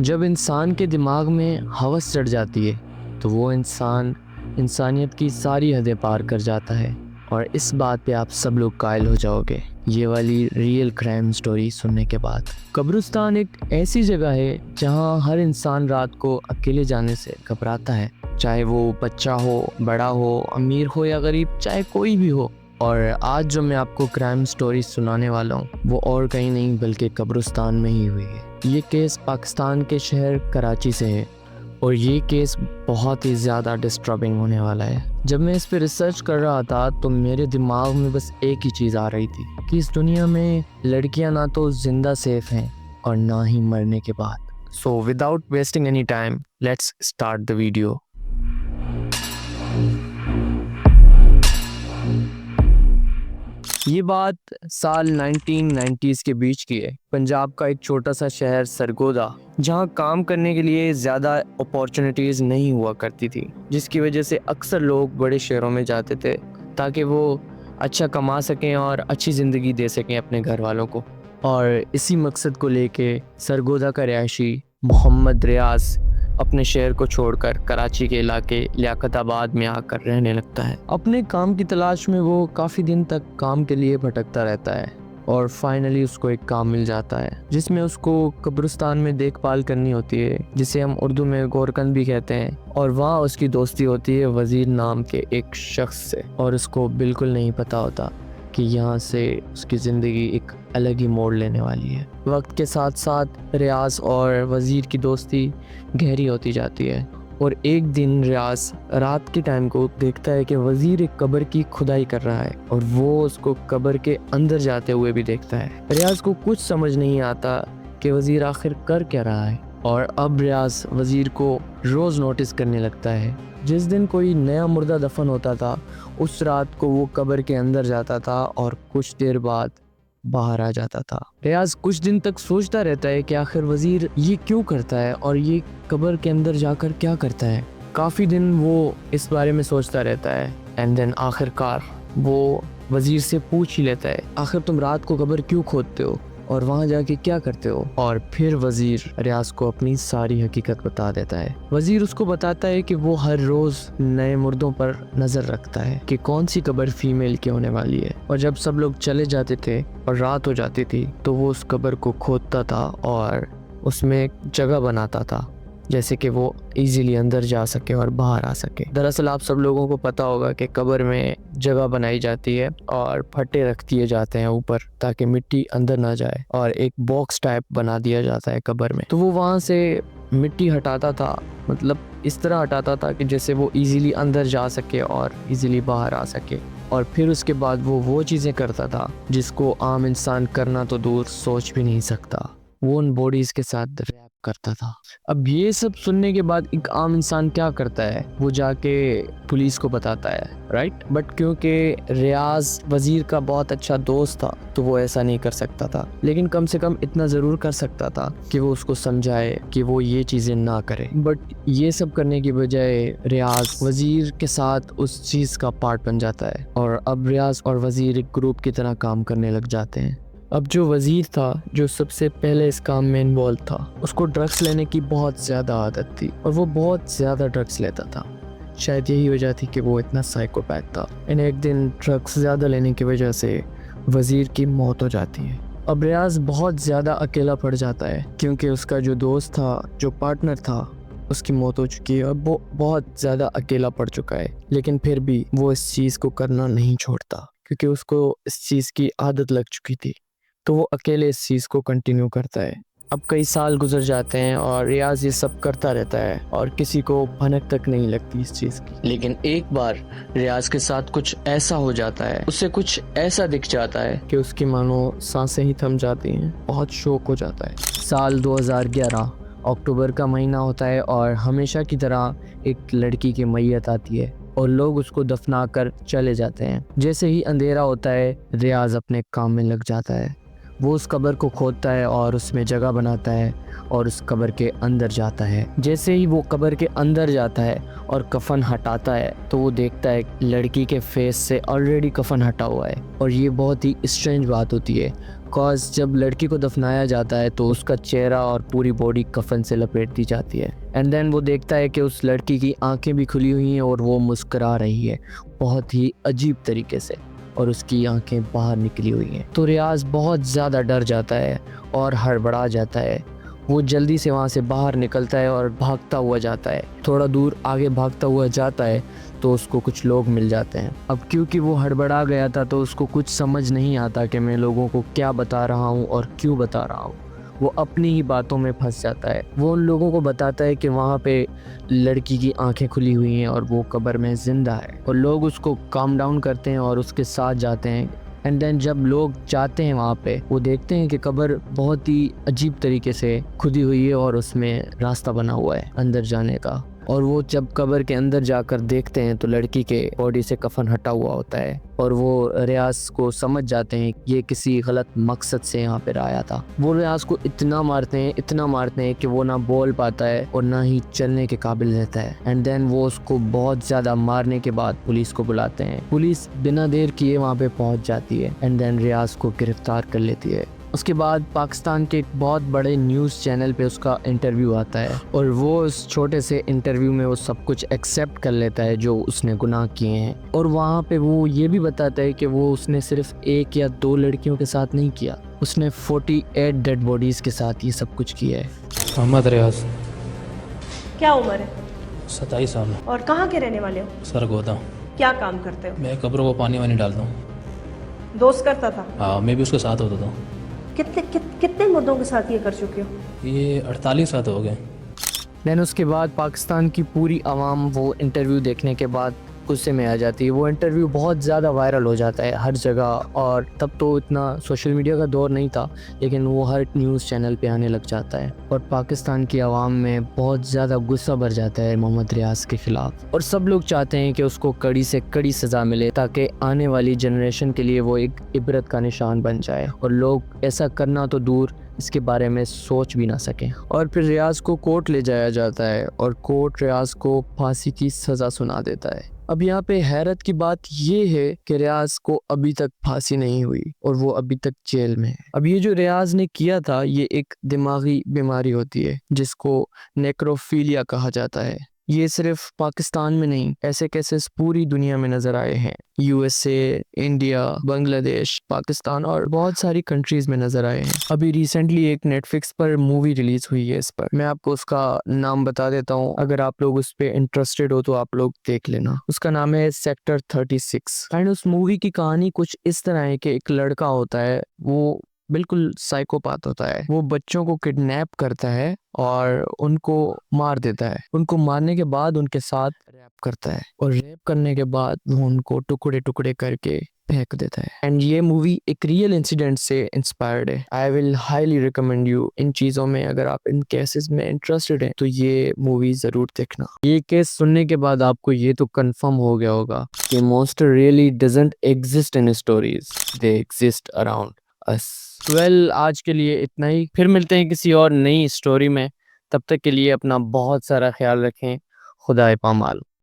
जब इंसान के दिमाग में हवस चढ़ जाती है तो वो इंसान इंसानियत की सारी हदें पार कर जाता है। और इस बात पे आप सब लोग कायल हो जाओगे ये वाली रियल क्राइम स्टोरी सुनने के बाद। कब्रिस्तान एक ऐसी जगह है जहां हर इंसान रात को अकेले जाने से घबराता है, चाहे वो बच्चा हो, बड़ा हो, अमीर हो या गरीब, चाहे कोई भी हो। और आज जो मैं आपको क्राइम स्टोरी सुनाने वाला हूँ वो और कहीं नहीं बल्कि कब्रिस्तान में ही हुई है। ये केस पाकिस्तान के शहर कराची से है और ये केस बहुत ही ज़्यादा डिस्टर्बिंग होने वाला है। जब मैं इस पे रिसर्च कर रहा था तो मेरे दिमाग में बस एक ही चीज़ आ रही थी कि इस दुनिया में लड़कियां ना तो जिंदा सेफ हैं और ना ही मरने के बाद। So without wasting any time let's start the video. ये बात साल 1990s के बीच की है। पंजाब का एक छोटा सा शहर सरगोदा, जहां काम करने के लिए ज़्यादा अपॉर्चुनिटीज़ नहीं हुआ करती थी, जिसकी वजह से अक्सर लोग बड़े शहरों में जाते थे ताकि वो अच्छा कमा सकें और अच्छी ज़िंदगी दे सकें अपने घर वालों को। और इसी मकसद को लेके सरगोदा का रिहायशी मोहम्मद रियाज अपने शहर को छोड़कर कराची के इलाके लियाकताबाद में आकर रहने लगता है। अपने काम की तलाश में वो काफ़ी दिन तक काम के लिए भटकता रहता है और फाइनली उसको एक काम मिल जाता है जिसमें उसको कब्रिस्तान में देखभाल करनी होती है, जिसे हम उर्दू में गोरकन भी कहते हैं। और वहाँ उसकी दोस्ती होती है वजीर नाम के एक शख्स से और उसको बिल्कुल नहीं पता होता कि यहाँ से उसकी ज़िंदगी एक अलग ही मोड़ लेने वाली है। वक्त के साथ साथ रियाज और वज़ीर की दोस्ती गहरी होती जाती है और एक दिन रियाज रात के टाइम को देखता है कि वज़ीर एक कब्र की खुदाई कर रहा है और वो उसको कब्र के अंदर जाते हुए भी देखता है। रियाज को कुछ समझ नहीं आता कि वज़ीर आखिर कर क्या रहा है और अब रियाज वज़ीर को रोज़ नोटिस करने लगता है। जिस दिन कोई नया मुर्दा दफन होता था उस रात को वो कब्र के अंदर जाता था और कुछ देर बाद बाहर आ जाता था। रियाज कुछ दिन तक सोचता रहता है कि आखिर वजीर ये क्यों करता है और ये कब्र के अंदर जाकर क्या करता है। काफ़ी दिन वो इस बारे में सोचता रहता है एंड देन आखिरकार वो वजीर से पूछ ही लेता है, आखिर तुम रात को कब्र क्यों खोदते हो और वहाँ जाके क्या करते हो। और फिर वजीर रियाज को अपनी सारी हकीकत बता देता है। वजीर उसको बताता है कि वो हर रोज नए मुर्दों पर नजर रखता है कि कौन सी कब्र फीमेल की होने वाली है, और जब सब लोग चले जाते थे और रात हो जाती थी तो वो उस कब्र को खोदता था और उसमें एक जगह बनाता था जैसे कि वो इजीली अंदर जा सके और बाहर आ सके। दरअसल आप सब लोगों को पता होगा कि कब्र में जगह बनाई जाती है और फट्टे रख दिए जाते हैं ऊपर ताकि मिट्टी अंदर ना जाए, और एक बॉक्स टाइप बना दिया जाता है कब्र में। तो वो वहाँ से मिट्टी हटाता था, मतलब इस तरह हटाता था कि जैसे वो इजीली अंदर जा सके और इजीली बाहर आ सके। और फिर उसके बाद वो चीज़ें करता था जिसको आम इंसान करना तो दूर सोच भी नहीं सकता। वो उन बॉडीज के साथ रैप करता था। अब ये सब सुनने के बाद एक आम इंसान क्या करता है, वो जाके पुलिस को बताता है, राइट। बट क्योंकि रियाज वजीर का बहुत अच्छा दोस्त था तो वो ऐसा नहीं कर सकता था, लेकिन कम से कम इतना ज़रूर कर सकता था कि वो उसको समझाए कि वो ये चीज़ें ना करे। बट ये सब करने की बजाय रियाज वजीर के साथ उस चीज़ का पार्ट बन जाता है और अब रियाज और वजीर एक ग्रुप की तरह काम करने लग जाते हैं। अब जो वजीर था, जो सबसे पहले इस काम में इन्वॉल्व था, उसको ड्रग्स लेने की बहुत ज़्यादा आदत थी और वो बहुत ज़्यादा ड्रग्स लेता था। शायद यही वजह थी कि वो इतना साइकोपैथ था। इन एक दिन ड्रग्स ज़्यादा लेने की वजह से वजीर की मौत हो जाती है। अब रियाज बहुत ज़्यादा अकेला पड़ जाता है क्योंकि उसका जो दोस्त था, जो पार्टनर था, उसकी मौत हो चुकी है और वो बहुत ज़्यादा अकेला पड़ चुका है। लेकिन फिर भी वो इस चीज़ को करना नहीं छोड़ता क्योंकि उसको इस चीज़ की आदत लग चुकी थी, तो वो अकेले इस चीज़ को कंटिन्यू करता है। अब कई साल गुजर जाते हैं और रियाज ये सब करता रहता है और किसी को भनक तक नहीं लगती इस चीज़ की। लेकिन एक बार रियाज के साथ कुछ ऐसा हो जाता है, उससे कुछ ऐसा दिख जाता है कि उसकी मानो सांसें ही थम जाती हैं। बहुत शौक हो जाता है। साल 2011 अक्टूबर का महीना होता है और हमेशा की तरह एक लड़की की मैयत आती है और लोग उसको दफना कर चले जाते हैं। जैसे ही अंधेरा होता है रियाज अपने काम में लग जाता है। वो उस कब्र को खोदता है और उसमें जगह बनाता है और उस कब्र के अंदर जाता है। जैसे ही वो कब्र के अंदर जाता है और कफन हटाता है तो वो देखता है लड़की के फेस से ऑलरेडी कफन हटा हुआ है। और ये बहुत ही स्ट्रेंज बात होती है, कॉज जब लड़की को दफनाया जाता है तो उसका चेहरा और पूरी बॉडी कफन से लपेट दी जाती है। एंड देन वो देखता है कि उस लड़की की आंखें भी खुली हुई हैं और वो मुस्कुरा रही है बहुत ही अजीब तरीके से, और उसकी आंखें बाहर निकली हुई हैं। तो रियाज बहुत ज़्यादा डर जाता है और हड़बड़ा जाता है। वो जल्दी से वहाँ से बाहर निकलता है और भागता हुआ जाता है। थोड़ा दूर आगे भागता हुआ जाता है तो उसको कुछ लोग मिल जाते हैं। अब क्योंकि वो हड़बड़ा गया था तो उसको कुछ समझ नहीं आता कि मैं लोगों को क्या बता रहा हूँ और क्यों बता रहा हूँ। वो अपनी ही बातों में फंस जाता है। वो उन लोगों को बताता है कि वहाँ पे लड़की की आंखें खुली हुई हैं और वो कब्र में जिंदा है, और लोग उसको काम डाउन करते हैं और उसके साथ जाते हैं। एंड देन जब लोग जाते हैं वहाँ पे, वो देखते हैं कि कब्र बहुत ही अजीब तरीके से खुदी हुई है और उसमें रास्ता बना हुआ है अंदर जाने का। और वो जब कब्र के अंदर जाकर देखते हैं तो लड़की के बॉडी से कफन हटा हुआ होता है, और वो रियाज को समझ जाते हैं ये किसी गलत मकसद से यहाँ पर आया था। वो रियाज को इतना मारते हैं कि वो ना बोल पाता है और ना ही चलने के काबिल रहता है। एंड देन वो उसको बहुत ज़्यादा मारने के बाद पुलिस को बुलाते हैं। पुलिस बिना देर किए वहाँ पे पहुँच जाती है एंड देन रियाज को गिरफ्तार कर लेती है। उसके बाद पाकिस्तान के एक बहुत बड़े न्यूज़ चैनल पे उसका इंटरव्यू आता है, और वो उस छोटे से इंटरव्यू में वो सब कुछ एक्सेप्ट कर लेता है जो उसने गुनाह किए हैं। और वहाँ पे वो ये भी बताता है कि वो उसने सिर्फ 1 या 2 लड़कियों के साथ नहीं किया, उसने 48 डेड बॉडीज़ के साथ ये सब कुछ किया है। मोहम्मद रियाज, क्या उम्र है 27 साल, और कहाँ के रहने वाले हो? सरगोदा। क्या काम करते हो? मैं कब्रों को पानी वानी डालता हूँ। दोस्त करता था? हाँ, मैं भी उसके साथ होता था। कितने मुर्दों के साथ ये कर चुके हो? ये 48 साल हो गए। देन उसके बाद पाकिस्तान की पूरी आवाम वो इंटरव्यू देखने के बाद गुस्से में आ जाती है। वो इंटरव्यू बहुत ज़्यादा वायरल हो जाता है हर जगह, और तब तो इतना सोशल मीडिया का दौर नहीं था, लेकिन वो हर न्यूज़ चैनल पे आने लग जाता है। और पाकिस्तान की आवाम में बहुत ज़्यादा गुस्सा भर जाता है मोहम्मद रियाज के ख़िलाफ़, और सब लोग चाहते हैं कि उसको कड़ी से कड़ी सज़ा मिले ताकि आने वाली जनरेशन के लिए वो एक इबरत का निशान बन जाए, और लोग ऐसा करना तो दूर इसके बारे में सोच भी ना सकें। और फिर रियाज को कोर्ट ले जाया जाता है और कोर्ट रियाज को फांसी की सज़ा सुना देता है। अब यहाँ पे हैरत की बात ये है कि रियाज को अभी तक फांसी नहीं हुई और वो अभी तक जेल में है। अब ये जो रियाज ने किया था ये एक दिमागी बीमारी होती है जिसको नेक्रोफीलिया कहा जाता है। ये सिर्फ पाकिस्तान में नहीं, ऐसे केसेस पूरी दुनिया में नजर आए हैं। यूएसए, इंडिया, बांग्लादेश, पाकिस्तान और बहुत सारी कंट्रीज में नजर आए हैं। अभी रिसेंटली एक नेटफ्लिक्स पर मूवी रिलीज हुई है इस पर, मैं आपको उसका नाम बता देता हूँ, अगर आप लोग उस पे इंटरेस्टेड हो तो आप लोग देख लेना। उसका नाम है सेक्टर 36। एंड उस मूवी की कहानी कुछ इस तरह है कि एक लड़का होता है, वो बिल्कुल साइकोपाथ होता है। वो बच्चों को किडनैप करता है और उनको मार देता है। उनको मारने के बाद उनके साथ रैप करता है, और रैप करने के बाद वो उनको टुकड़े टुकड़े करके फेंक देता है। एंड ये मूवी एक रियल इंसिडेंट से इंस्पायर्ड है। I will highly recommend you, इन चीज़ों में अगर आप इन केसेस में इंटरेस्टेड हैं तो ये मूवी ज़रूर देखना। ये केस सुनने के बाद आपको ये तो कंफर्म हो गया होगा कि monster really doesn't exist in stories, they exist around us. Well, आज के लिए इतना ही, फिर मिलते हैं किसी और नई स्टोरी में। तब तक के लिए अपना बहुत सारा ख्याल रखें। खुदा पामाल।